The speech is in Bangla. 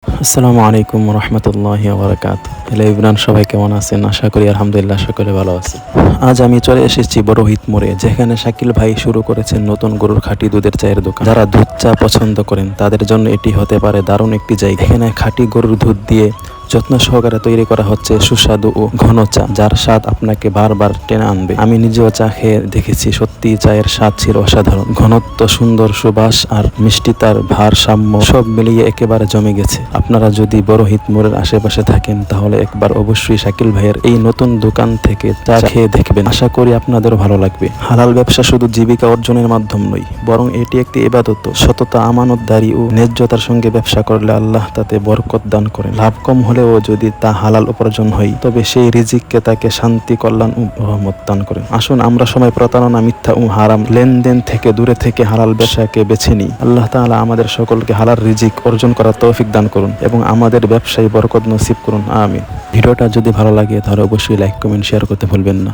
আসসালামু আলাইকুম রহমতুল্লাহি ওয়া হ্যালো ইবরান, সবাই কেমন আছেন? আশা করি আলহামদুলিল্লাহ সকলে ভালো আছে। আজ আমি চলে এসেছি বড়হিত মোড়ে, যেখানে শাকিল ভাই শুরু করেছেন নতুন গরুর খাঁটি দুধের চায়ের দোকান। যারা দুধ চা পছন্দ করেন তাদের জন্য এটি হতে পারে দারুণ একটি জায়গা। এখানে খাঁটি গরুর দুধ দিয়ে যত্ন সহকারে তৈরি করা হচ্ছে সুস্বাদু ও ঘন চা, যার স্বাদ আপনাকে বারবার টেনে আনবে। আমি নিজেও চা খেয়ে দেখেছি, সত্যি চায়ের স্বাদ ছিল অসাধারণ। ঘনত্ব, সুন্দর সুবাস আর মিষ্টিতার ভারসাম্য সব মিলিয়ে একেবারে জমে গেছে। আপনারা যদি বড়হিত মোড়ের আশেপাশে থাকেন তাহলে একবার অবশ্যই শাকিল ভাইয়ের এই নতুন দোকান থেকে চা খেয়ে দেখবেন। আশা করি আপনাদেরও ভালো লাগবে। হালাল ব্যবসা শুধু জীবিকা অর্জনের মাধ্যম নয়, বরং এটি একটি ইবাদত। সততা, আমানতদারি ও ন্যায্যতার সঙ্গে ব্যবসা করলে আল্লাহ তাতে বরকত দান করেন। লাভ কম হলেও যদি তা হালাল উপার্জন হয়, তবে সেই রিজিককে তাকে শান্তি, কল্যাণ ও রহমত দান করেন। আসুন আমরা সবাই প্রতারণা, মিথ্যা ও হারাম লেনদেন থেকে দূরে থেকে হালাল ব্যবসাকে বেছে নিই। আল্লাহ তাআলা আমাদের সকলকে হালাল রিজিক অর্জন করার তৌফিক দান করুন এবং আমাদের ব্যবসায় বরকত নসিব করুন। আমিন। ভিডিওটা যদি ভালো লাগে তাহলে অবশ্যই লাইক, কমেন্ট, শেয়ার করতে ভুলবেন না।